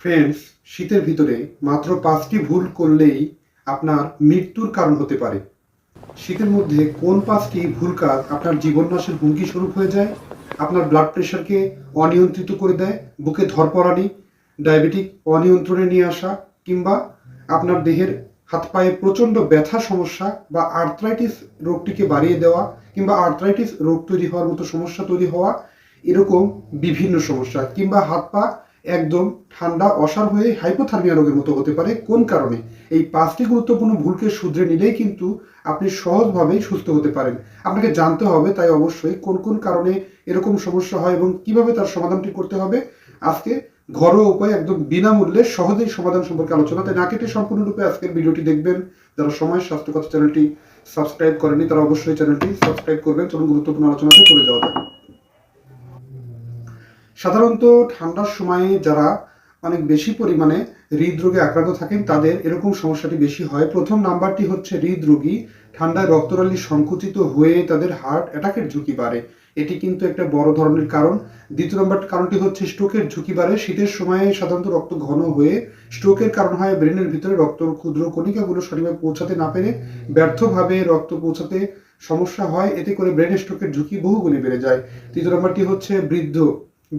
Friends, শীতের ভিতরে মাত্র 5টি ভুল করলেই আপনার মৃত্যুর কারণ হতে পারে। শীতের মধ্যে কোন 5টি ভুল কাজ আপনার জীবননাশের হুমকি স্বরূপ হয়ে যায়, আপনার ব্লাড প্রেশারকে অনিয়ন্ত্রিত করে দেয়, বুকে ধরপড়ানি, ডায়াবেটিক অনিয়ন্ত্রণে নিয়ে আসা, কিংবা আপনার দেহের হাত পায়ে প্রচণ্ড ব্যথা সমস্যা বা আর্থ্রাইটিস রোগটিকে বাড়িয়ে দেওয়া, কিংবা আর্থ্রাইটিস রোগ তৈরি হওয়ার মতো সমস্যা তৈরি হওয়া, এরকম বিভিন্ন সমস্যা, কিংবা হাত পা একদম ঠান্ডা অসাড় হয়ে হাইপোথার্মিয়া রোগের মতো হতে পারে। কোন কারণে? এই 5টি গুরুত্বপূর্ণ ভুলকে শুধরে নিলেই কিন্তু আপনি সহজভাবেই সুস্থ হতে পারেন। আপনাকে জানতে হবে তাই অবশ্যই কোন কোন কারণে এরকম সমস্যা হয় এবং কিভাবে তার সমাধানটি করতে হবে। আজকে ঘরোয়া উপায় একদম বিনামূল্যে সহজেই সমাধান সম্পর্কে আলোচনা, তাই না কেটে সম্পূর্ণরূপে আজকের ভিডিওটি দেখবেন। যারা সময় স্বাস্থ্য কথা চ্যানেলটি সাবস্ক্রাইব করেনি তারা অবশ্যই চ্যানেলটি সাবস্ক্রাইব করবেন। চলুন গুরুত্বপূর্ণ আলোচনাতে চলে যাওয়া যাক। সাধারণত ঠান্ডার সময়ে যারা অনেক বেশি পরিমাণে হৃদরোগে আক্রান্ত থাকেন তাদের এরকম সমস্যাটি বেশি হয়। প্রথম নাম্বারটি হচ্ছে হৃদরোগী ঠান্ডায় রক্তনালী সংকুচিত হয়ে তাদের হার্ট অ্যাটাকের ঝুঁকি বাড়ে। এটি কিন্তু একটা বড় ধরনের কারণ। দ্বিতীয় নম্বর কারণটি হচ্ছে স্ট্রোকের ঝুঁকি বাড়ে। শীতের সময়ে সাধারণত রক্ত ঘন হয়ে স্ট্রোকের কারণ হয় ব্রেনের ভিতরে রক্ত ক্ষুদ্র কণিকাগুলো সঠিকভাবে পৌঁছাতে না পেরে ব্যর্থভাবে রক্ত পৌঁছাতে সমস্যা হয়। এতে করে ব্রেন স্ট্রোকের ঝুঁকি বহুগুণে বেড়ে যায়। তৃতীয় নম্বরটি হচ্ছে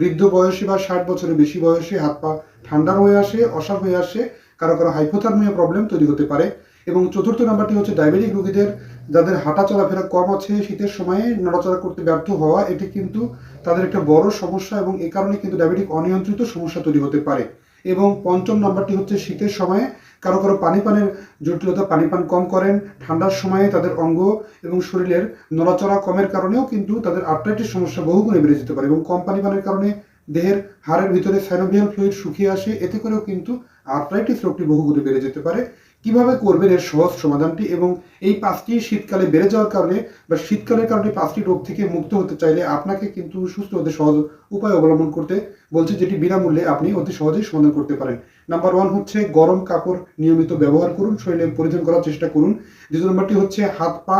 বৃদ্ধ বয়সী বা 60 বছরের বেশি বয়সে হাত পা ঠান্ডা হয়ে আসে, অসাড় হয়ে আসে, কারো কারো হাইপোথার্মিয়া প্রবলেম তৈরি হতে পারে। এবং চতুর্থ নাম্বারটি হচ্ছে ডায়াবেটিক রোগীদের, যাদের হাঁটা চলাফেরা কম আছে, শীতের সময়ে নড়াচড়া করতে ব্যর্থ হওয়া, এটি কিন্তু তাদের একটা বড় সমস্যা এবং এ কারণে কিন্তু ডায়াবেটিক অনিয়ন্ত্রিত সমস্যা তৈরি হতে পারে। এবং পঞ্চম নাম্বারটি হচ্ছে শীতের সময়ে কারো কারো পানি পানের জটিলতা, পানি পান কম করেন, ঠান্ডার সময়ে তাদের অঙ্গ এবং শরীরের নড়াচড়া কমের কারণেও কিন্তু তাদের আর্থ্রাইটিস সমস্যা বহুগুণে বেড়ে যেতে পারে। এবং কম পানি পানের কারণে দেহের হাড়ের ভিতরে সাইনোভিয়াল ফ্লুইড শুকিয়ে আসে, এতে করেও কিন্তু আর্থ্রাইটিস রোগটি বহুগুণে বেড়ে যেতে পারে। কিভাবে করবেন এর সহজ সমাধানটি, এবং এই 5টি শীতকালে বেড়ে যাওয়ার কারণে বা শীতকালের কারণে 5টি রোগ থেকে মুক্ত হতে চাইলে আপনাকে কিন্তু সুস্থ হতে সহজ উপায় অবলম্বন করতে বলছি, যেটি বিনামূল্যে আপনি অতি সহজেই সমাধান করতে পারেন। নাম্বার 1 হচ্ছে গরম কাপড় নিয়মিত ব্যবহার করুন, শরীরে পরিধান করার চেষ্টা করুন। দ্বিতীয় নম্বরটি হচ্ছে হাত পা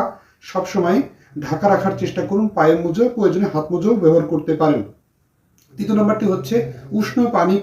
সবসময় ঢাকা রাখার চেষ্টা করুন, পায়ের মোজা, প্রয়োজনে হাত মোজাও ব্যবহার করতে পারেন। তৃতীয় নম্বরটি হচ্ছে উষ্ণ পানি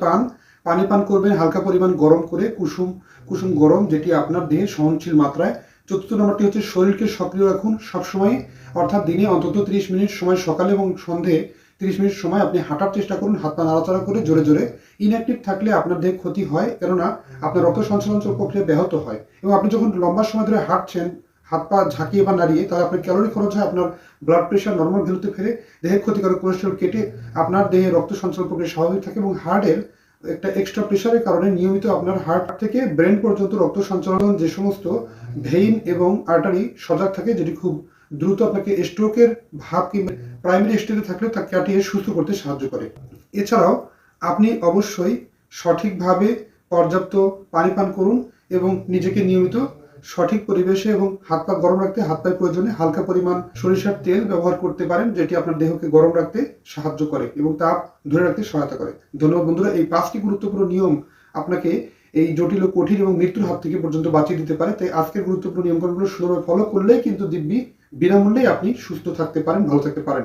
পান করবেন হালকা পরিমাণ গরম করে, কুসুম কুসুম গরম, যেটি আপনার দেহে সহনশীল মাত্রায়। চতুর্থ নম্বরটি হচ্ছে শরীরকে সক্রিয় রাখুন সবসময়, অর্থাৎ দিনে অন্তত 30 মিনিট সময় সকালে এবং সন্ধে 30 মিনিট সময় আপনি হাঁটার চেষ্টা করুন, হাত পা নাড়াচাড়া করে জোরে জোরে। ইনঅ্যাক্টিভ থাকলে আপনার দেহে ক্ষতি হয়, কেননা আপনার রক্ত সঞ্চালন প্রক্রিয়া ব্যাহত হয়। এবং আপনি যখন লম্বা সময় ধরে হাঁটছেন হাত পা ঝাঁকিয়ে বা নাড়িয়ে, তাহলে আপনার ক্যালোরি খরচ হয়, আপনার ব্লাড প্রেশার নর্মাল ভ্যালুতে ফেরে, দেহের ক্ষতিকারক কোলেস্টেরল কেটে আপনার দেহে রক্ত সঞ্চালন প্রক্রিয়া স্বাভাবিক থাকে। এবং হার্টের একটা এক্সট্রা প্রেশারের কারণে নিয়মিত আপনার হার্ট থেকে ব্রেন পর্যন্ত রক্ত সঞ্চালন, যে সমস্ত ভেইন এবং আর্টারি সজাগ থাকে, যেটি খুব দ্রুত আপনাকে স্ট্রোকের ভাব কিংবা প্রাইমারি স্টেজে থাকলে তা কাটিয়ে সুস্থ করতে সাহায্য করে। এছাড়াও আপনি অবশ্যই সঠিকভাবে পর্যাপ্ত পানি পান করুন এবং নিজেকে নিয়মিত সঠিক পরিবেশে এবং হাত পা গরম রাখতে হাত পায়ে প্রয়োজনে হালকা পরিমাণ সরিষার তেল ব্যবহার করতে পারেন, যেটি আপনার দেহকে গরম রাখতে সাহায্য করে এবং তাপ ধরে রাখতে সহায়তা করে। ধন্যবাদ বন্ধুরা। এই 5টি গুরুত্বপূর্ণ নিয়ম আপনাকে এই জটিল ও কঠিন এবং মৃত্যুর হাত থেকে পর্যন্ত বাঁচিয়ে দিতে পারে। তাই আজকের গুরুত্বপূর্ণ নিয়মকানুনগুলো সুন্দরভাবে ফলো করলেই কিন্তু দিব্যি বিনামূল্যেই আপনি সুস্থ থাকতে পারেন, ভালো থাকতে পারেন।